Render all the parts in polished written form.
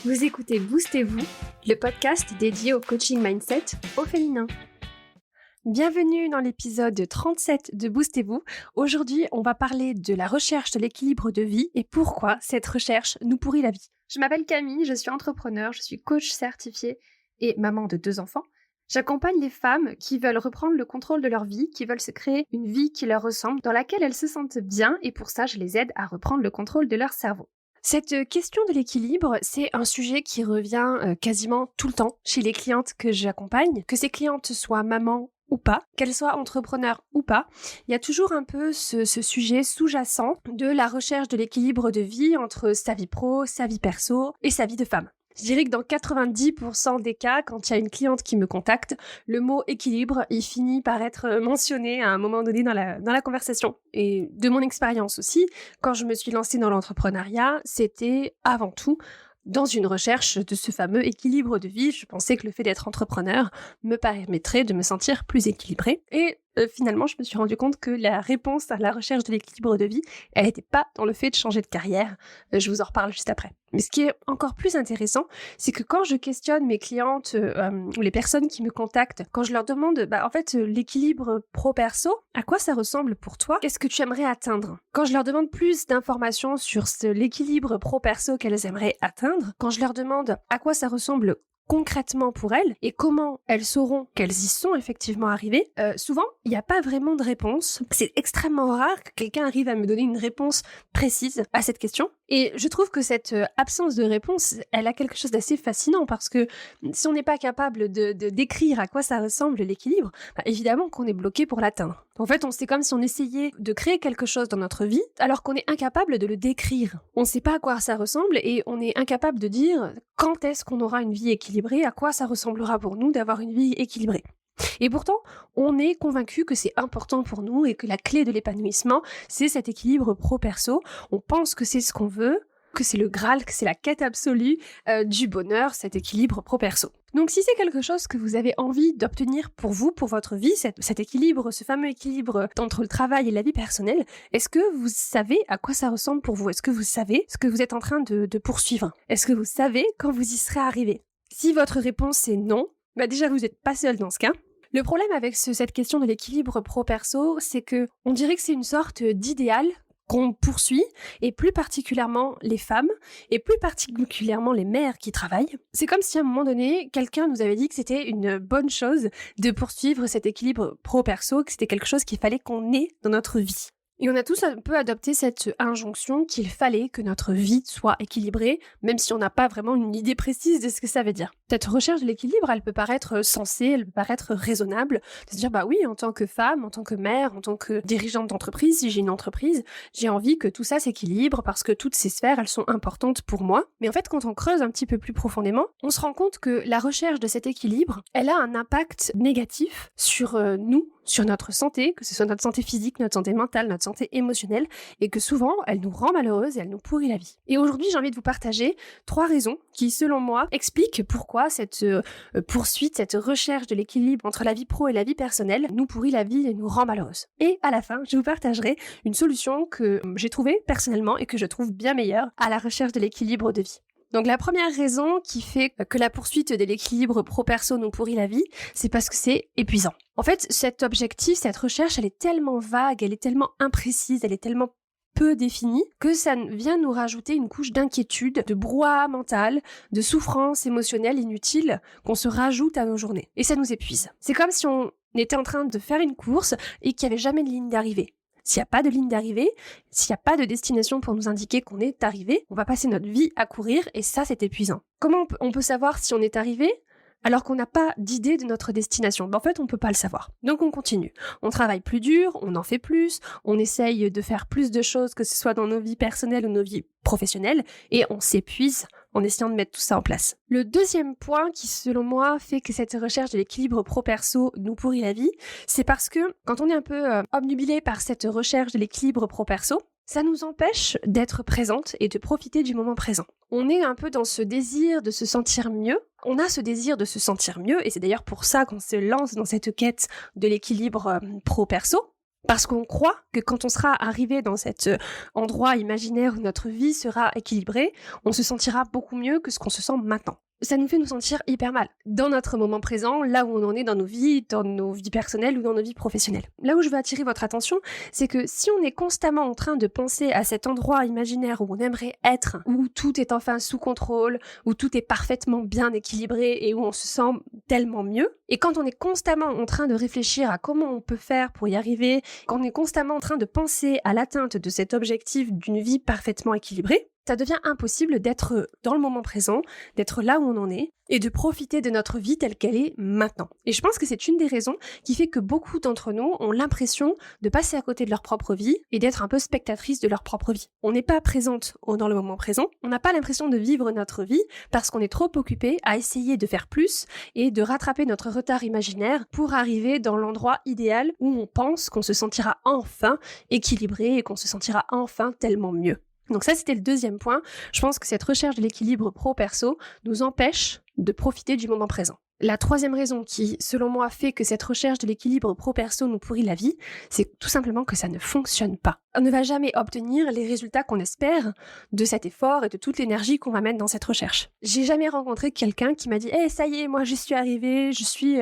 Vous écoutez Boostez-vous, le podcast dédié au coaching mindset au féminin. Bienvenue dans l'épisode 37 de Boostez-vous. Aujourd'hui, on va parler de la recherche de l'équilibre de vie et pourquoi cette recherche nous pourrit la vie. Je m'appelle Camille, je suis entrepreneur, je suis coach certifiée et maman de 2 enfants. J'accompagne les femmes qui veulent reprendre le contrôle de leur vie, qui veulent se créer une vie qui leur ressemble, dans laquelle elles se sentent bien et pour ça, je les aide à reprendre le contrôle de leur cerveau. Cette question de l'équilibre, c'est un sujet qui revient quasiment tout le temps chez les clientes que j'accompagne, que ces clientes soient mamans ou pas, qu'elles soient entrepreneurs ou pas. Il y a toujours un peu ce sujet sous-jacent de la recherche de l'équilibre de vie entre sa vie pro, sa vie perso et sa vie de femme. Je dirais que dans 90% des cas, quand il y a une cliente qui me contacte, le mot équilibre, il finit par être mentionné à un moment donné dans la conversation. Et de mon expérience aussi, quand je me suis lancée dans l'entrepreneuriat, c'était avant tout dans une recherche de ce fameux équilibre de vie. Je pensais que le fait d'être entrepreneur me permettrait de me sentir plus équilibrée. Et finalement, je me suis rendu compte que la réponse à la recherche de l'équilibre de vie, elle n'était pas dans le fait de changer de carrière. Je vous en reparle juste après. Mais ce qui est encore plus intéressant, c'est que quand je questionne mes clientes ou les personnes qui me contactent, quand je leur demande, l'équilibre pro-perso, à quoi ça ressemble pour toi? Qu'est-ce que tu aimerais atteindre? Quand je leur demande plus d'informations sur l'équilibre pro-perso qu'elles aimeraient atteindre, quand je leur demande à quoi ça ressemble concrètement pour elles et comment elles sauront qu'elles y sont effectivement arrivées, souvent, il n'y a pas vraiment de réponse. C'est extrêmement rare que quelqu'un arrive à me donner une réponse précise à cette question. Et je trouve que cette absence de réponse, elle a quelque chose d'assez fascinant parce que si on n'est pas capable de décrire à quoi ça ressemble l'équilibre, évidemment qu'on est bloqué pour l'atteindre. En fait, c'est comme si on essayait de créer quelque chose dans notre vie alors qu'on est incapable de le décrire. On ne sait pas à quoi ça ressemble et on est incapable de dire quand est-ce qu'on aura une vie équilibrée, à quoi ça ressemblera pour nous d'avoir une vie équilibrée. Et pourtant, on est convaincu que c'est important pour nous et que la clé de l'épanouissement, c'est cet équilibre pro-perso. On pense que c'est ce qu'on veut, que c'est le Graal, que c'est la quête absolue du bonheur, cet équilibre pro-perso. Donc si c'est quelque chose que vous avez envie d'obtenir pour vous, pour votre vie, cet équilibre, ce fameux équilibre entre le travail et la vie personnelle, est-ce que vous savez à quoi ça ressemble pour vous? Est-ce que vous savez ce que vous êtes en train de poursuivre? Est-ce que vous savez quand vous y serez arrivé? Si votre réponse est non, déjà vous n'êtes pas seul dans ce cas. Le problème avec cette question de l'équilibre pro-perso, c'est que on dirait que c'est une sorte d'idéal qu'on poursuit, et plus particulièrement les femmes, et plus particulièrement les mères qui travaillent. C'est comme si à un moment donné, quelqu'un nous avait dit que c'était une bonne chose de poursuivre cet équilibre pro-perso, que c'était quelque chose qu'il fallait qu'on ait dans notre vie. Et on a tous un peu adopté cette injonction qu'il fallait que notre vie soit équilibrée, même si on n'a pas vraiment une idée précise de ce que ça veut dire. Cette recherche de l'équilibre, elle peut paraître sensée, elle peut paraître raisonnable, de se dire oui, en tant que femme, en tant que mère, en tant que dirigeante d'entreprise, si j'ai une entreprise, j'ai envie que tout ça s'équilibre parce que toutes ces sphères, elles sont importantes pour moi. Mais en fait, quand on creuse un petit peu plus profondément, on se rend compte que la recherche de cet équilibre, elle a un impact négatif sur nous, sur notre santé, que ce soit notre santé physique, notre santé mentale, notre santé émotionnelle, et que souvent, elle nous rend malheureuses et elle nous pourrit la vie. Et aujourd'hui, j'ai envie de vous partager 3 raisons qui, selon moi, expliquent pourquoi cette poursuite, cette recherche de l'équilibre entre la vie pro et la vie personnelle nous pourrit la vie et nous rend malheureuses. Et à la fin, je vous partagerai une solution que j'ai trouvée personnellement et que je trouve bien meilleure à la recherche de l'équilibre de vie. Donc la première raison qui fait que la poursuite de l'équilibre pro-perso nous pourrit la vie, c'est parce que c'est épuisant. En fait, cet objectif, cette recherche, elle est tellement vague, elle est tellement imprécise, elle est tellement peu définie que ça vient nous rajouter une couche d'inquiétude, de brouhaha mental, de souffrance émotionnelle inutile qu'on se rajoute à nos journées. Et ça nous épuise. C'est comme si on était en train de faire une course et qu'il n'y avait jamais de ligne d'arrivée. S'il n'y a pas de ligne d'arrivée, s'il n'y a pas de destination pour nous indiquer qu'on est arrivé, on va passer notre vie à courir et ça, c'est épuisant. Comment on peut savoir si on est arrivé alors qu'on n'a pas d'idée de notre destination? En fait, on ne peut pas le savoir. Donc on continue. On travaille plus dur, on en fait plus, on essaye de faire plus de choses, que ce soit dans nos vies personnelles ou nos vies professionnelles, et on s'épuise en essayant de mettre tout ça en place. Le deuxième point qui, selon moi, fait que cette recherche de l'équilibre pro-perso nous pourrit la vie, c'est parce que quand on est un peu obnubilé par cette recherche de l'équilibre pro-perso, ça nous empêche d'être présente et de profiter du moment présent. On est un peu dans ce désir de se sentir mieux. On a ce désir de se sentir mieux, et c'est d'ailleurs pour ça qu'on se lance dans cette quête de l'équilibre pro-perso. Parce qu'on croit que quand on sera arrivé dans cet endroit imaginaire où notre vie sera équilibrée, on se sentira beaucoup mieux que ce qu'on se sent maintenant. Ça nous fait nous sentir hyper mal dans notre moment présent, là où on en est dans nos vies personnelles ou dans nos vies professionnelles. Là où je veux attirer votre attention, c'est que si on est constamment en train de penser à cet endroit imaginaire où on aimerait être, où tout est enfin sous contrôle, où tout est parfaitement bien équilibré et où on se sent tellement mieux, et quand on est constamment en train de réfléchir à comment on peut faire pour y arriver, quand on est constamment en train de penser à l'atteinte de cet objectif d'une vie parfaitement équilibrée, ça devient impossible d'être dans le moment présent, d'être là où on en est, et de profiter de notre vie telle qu'elle est maintenant. Et je pense que c'est une des raisons qui fait que beaucoup d'entre nous ont l'impression de passer à côté de leur propre vie et d'être un peu spectatrices de leur propre vie. On n'est pas présente dans le moment présent, on n'a pas l'impression de vivre notre vie parce qu'on est trop occupé à essayer de faire plus et de rattraper notre retard imaginaire pour arriver dans l'endroit idéal où on pense qu'on se sentira enfin équilibré et qu'on se sentira enfin tellement mieux. Donc ça, c'était le deuxième point. Je pense que cette recherche de l'équilibre pro-perso nous empêche de profiter du moment présent. La troisième raison qui, selon moi, fait que cette recherche de l'équilibre pro-perso nous pourrit la vie, c'est tout simplement que ça ne fonctionne pas. On ne va jamais obtenir les résultats qu'on espère de cet effort et de toute l'énergie qu'on va mettre dans cette recherche. J'ai jamais rencontré quelqu'un qui m'a dit « ça y est, moi j'y suis arrivée,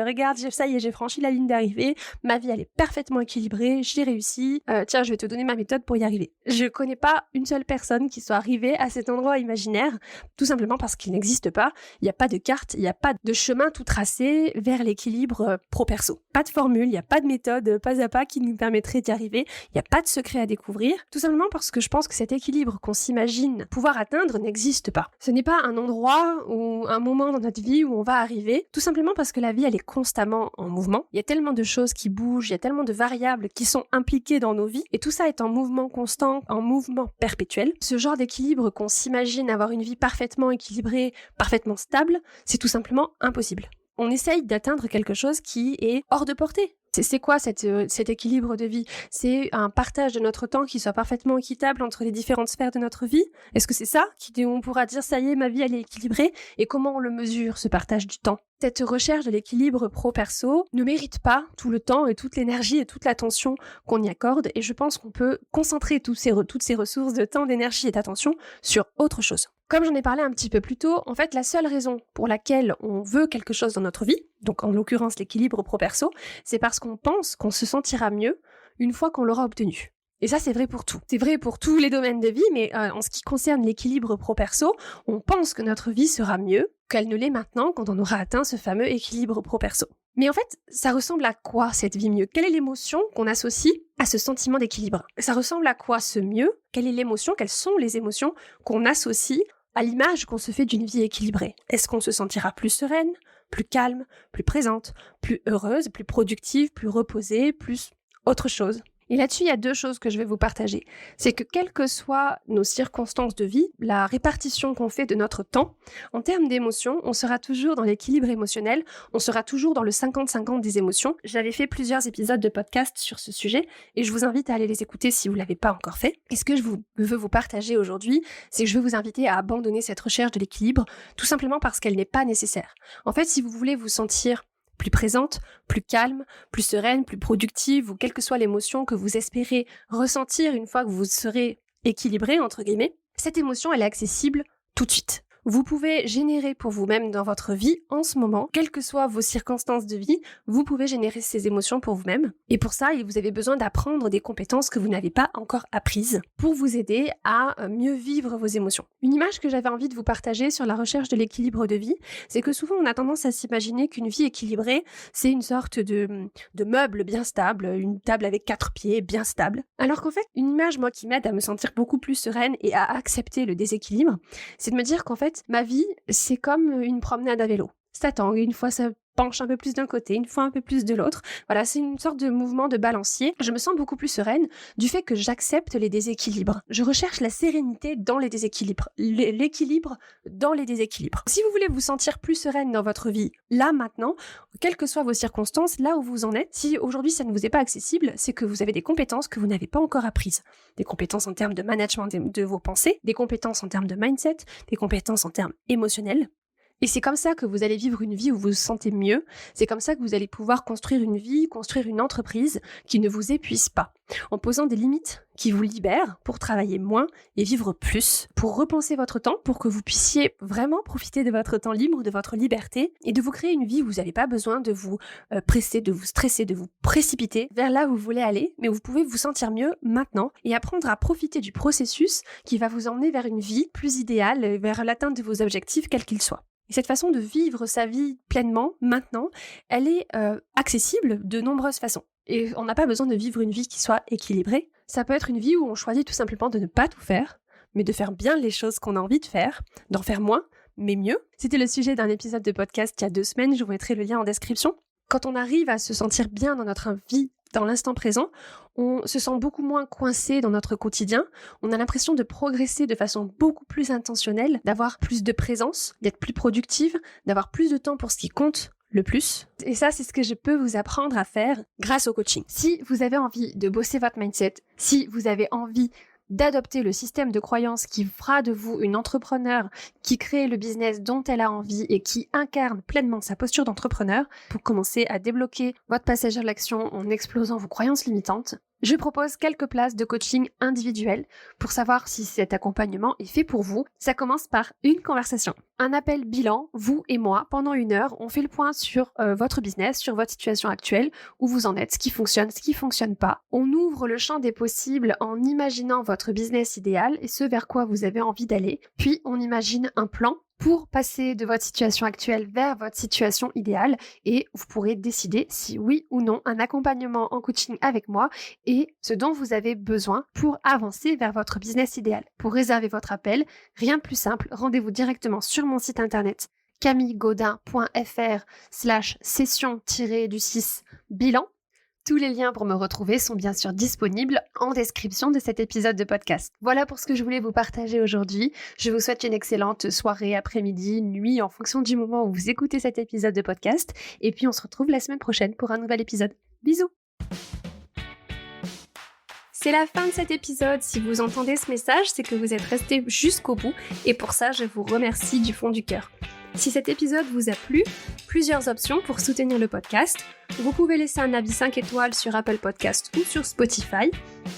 regarde, ça y est, j'ai franchi la ligne d'arrivée, ma vie elle est parfaitement équilibrée, j'ai réussi, tiens, je vais te donner ma méthode pour y arriver. » Je connais pas une seule personne qui soit arrivée à cet endroit imaginaire, tout simplement parce qu'il n'existe pas, il n'y a pas de carte, il n'y a pas de chemin tout tracé vers l'équilibre pro-perso. Pas de formule, il n'y a pas de méthode pas à pas qui nous permettrait d'y arriver, il n'y a pas de secret à découvrir, tout simplement parce que je pense que cet équilibre qu'on s'imagine pouvoir atteindre n'existe pas. Ce n'est pas un endroit ou un moment dans notre vie où on va arriver, tout simplement parce que la vie elle est constamment en mouvement. Il y a tellement de choses qui bougent, il y a tellement de variables qui sont impliquées dans nos vies, et tout ça est en mouvement constant, en mouvement perpétuel. Ce genre d'équilibre qu'on s'imagine avoir une vie parfaitement équilibrée, parfaitement stable, c'est tout simplement impossible. On essaye d'atteindre quelque chose qui est hors de portée. C'est quoi cet équilibre de vie? C'est un partage de notre temps qui soit parfaitement équitable entre les différentes sphères de notre vie? Est-ce que c'est ça où on pourra dire ça y est, ma vie elle est équilibrée? Et comment on le mesure, ce partage du temps? Cette recherche de l'équilibre pro-perso ne mérite pas tout le temps et toute l'énergie et toute l'attention qu'on y accorde, et je pense qu'on peut concentrer toutes ces ressources de temps, d'énergie et d'attention sur autre chose. Comme j'en ai parlé un petit peu plus tôt, en fait, la seule raison pour laquelle on veut quelque chose dans notre vie, donc en l'occurrence l'équilibre pro-perso, c'est parce qu'on pense qu'on se sentira mieux une fois qu'on l'aura obtenu. Et ça, c'est vrai pour tout. C'est vrai pour tous les domaines de vie, mais en ce qui concerne l'équilibre pro-perso, on pense que notre vie sera mieux qu'elle ne l'est maintenant quand on aura atteint ce fameux équilibre pro-perso. Mais en fait, ça ressemble à quoi cette vie mieux? Quelle est l'émotion qu'on associe à ce sentiment d'équilibre? Ça ressemble à quoi ce mieux? Quelle est l'émotion? Quelles sont les émotions qu'on associe à l'image qu'on se fait d'une vie équilibrée? Est-ce qu'on se sentira plus sereine, plus calme, plus présente, plus heureuse, plus productive, plus reposée, plus autre chose? Et là-dessus, il y a deux choses que je vais vous partager. C'est que quelles que soient nos circonstances de vie, la répartition qu'on fait de notre temps, en termes d'émotions, on sera toujours dans l'équilibre émotionnel, on sera toujours dans le 50-50 des émotions. J'avais fait plusieurs épisodes de podcast sur ce sujet et je vous invite à aller les écouter si vous ne l'avez pas encore fait. Et ce que je veux vous partager aujourd'hui, c'est que je veux vous inviter à abandonner cette recherche de l'équilibre, tout simplement parce qu'elle n'est pas nécessaire. En fait, si vous voulez vous sentir plus présente, plus calme, plus sereine, plus productive, ou quelle que soit l'émotion que vous espérez ressentir une fois que vous serez équilibré, entre guillemets, cette émotion, elle est accessible tout de suite. Vous pouvez générer pour vous-même dans votre vie en ce moment, quelles que soient vos circonstances de vie, vous pouvez générer ces émotions pour vous-même. Et pour ça, vous avez besoin d'apprendre des compétences que vous n'avez pas encore apprises pour vous aider à mieux vivre vos émotions. Une image que j'avais envie de vous partager sur la recherche de l'équilibre de vie, c'est que souvent on a tendance à s'imaginer qu'une vie équilibrée, c'est une sorte de meuble bien stable, une table avec 4 pieds bien stable. Alors qu'en fait, une image, moi, qui m'aide à me sentir beaucoup plus sereine et à accepter le déséquilibre, c'est de me dire qu'en fait, ma vie, c'est comme une promenade à vélo. Ça tangue, une fois ça penche un peu plus d'un côté, une fois un peu plus de l'autre. Voilà, c'est une sorte de mouvement de balancier. Je me sens beaucoup plus sereine du fait que j'accepte les déséquilibres. Je recherche la sérénité dans les déséquilibres, l'équilibre dans les déséquilibres. Si vous voulez vous sentir plus sereine dans votre vie, là, maintenant, quelles que soient vos circonstances, là où vous en êtes, si aujourd'hui ça ne vous est pas accessible, c'est que vous avez des compétences que vous n'avez pas encore apprises. Des compétences en termes de management de vos pensées, des compétences en termes de mindset, des compétences en termes émotionnels, Et c'est comme ça que vous allez vivre une vie où vous vous sentez mieux. C'est comme ça que vous allez pouvoir construire une vie, construire une entreprise qui ne vous épuise pas. En posant des limites qui vous libèrent pour travailler moins et vivre plus, pour repenser votre temps, pour que vous puissiez vraiment profiter de votre temps libre, de votre liberté et de vous créer une vie où vous n'avez pas besoin de vous presser, de vous stresser, de vous précipiter vers là où vous voulez aller, mais vous pouvez vous sentir mieux maintenant et apprendre à profiter du processus qui va vous emmener vers une vie plus idéale, vers l'atteinte de vos objectifs, quels qu'ils soient. Et cette façon de vivre sa vie pleinement, maintenant, elle est accessible de nombreuses façons. Et on n'a pas besoin de vivre une vie qui soit équilibrée. Ça peut être une vie où on choisit tout simplement de ne pas tout faire, mais de faire bien les choses qu'on a envie de faire, d'en faire moins, mais mieux. C'était le sujet d'un épisode de podcast il y a 2 semaines, je vous mettrai le lien en description. Quand on arrive à se sentir bien dans notre vie, dans l'instant présent, on se sent beaucoup moins coincé dans notre quotidien, on a l'impression de progresser de façon beaucoup plus intentionnelle, d'avoir plus de présence, d'être plus productive, d'avoir plus de temps pour ce qui compte le plus. Et ça, c'est ce que je peux vous apprendre à faire grâce au coaching. Si vous avez envie de bosser votre mindset, si vous avez envie d'adopter le système de croyance qui fera de vous une entrepreneur qui crée le business dont elle a envie et qui incarne pleinement sa posture d'entrepreneur pour commencer à débloquer votre passage à l'action en explosant vos croyances limitantes, je propose quelques places de coaching individuel pour savoir si cet accompagnement est fait pour vous. Ça commence par une conversation. Un appel bilan, vous et moi, pendant 1 heure, on fait le point sur votre business, sur votre situation actuelle, où vous en êtes, ce qui fonctionne pas. On ouvre le champ des possibles en imaginant votre business idéal et ce vers quoi vous avez envie d'aller. Puis on imagine un plan pour passer de votre situation actuelle vers votre situation idéale et vous pourrez décider si oui ou non un accompagnement en coaching avec moi est ce dont vous avez besoin pour avancer vers votre business idéal. Pour réserver votre appel, rien de plus simple, rendez-vous directement sur mon site internet camillegaudin.fr/session-bilan. Tous les liens pour me retrouver sont bien sûr disponibles en description de cet épisode de podcast. Voilà pour ce que je voulais vous partager aujourd'hui. Je vous souhaite une excellente soirée, après-midi, nuit, en fonction du moment où vous écoutez cet épisode de podcast. Et puis on se retrouve la semaine prochaine pour un nouvel épisode. Bisous! C'est la fin de cet épisode. Si vous entendez ce message, c'est que vous êtes resté jusqu'au bout. Et pour ça, je vous remercie du fond du cœur. Si cet épisode vous a plu, plusieurs options pour soutenir le podcast. Vous pouvez laisser un avis 5 étoiles sur Apple Podcast ou sur Spotify.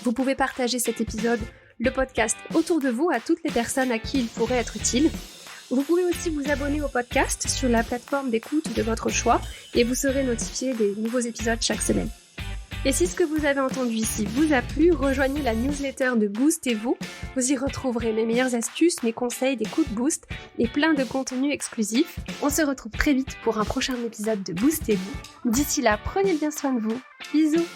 Vous pouvez partager cet épisode, le podcast, autour de vous à toutes les personnes à qui il pourrait être utile. Vous pouvez aussi vous abonner au podcast sur la plateforme d'écoute de votre choix et vous serez notifié des nouveaux épisodes chaque semaine. Et si ce que vous avez entendu ici vous a plu, rejoignez la newsletter de Boostez-vous. Vous y retrouverez mes meilleures astuces, mes conseils, des coups de boost et plein de contenus exclusifs. On se retrouve très vite pour un prochain épisode de Boostez-vous. D'ici là, prenez bien soin de vous. Bisous!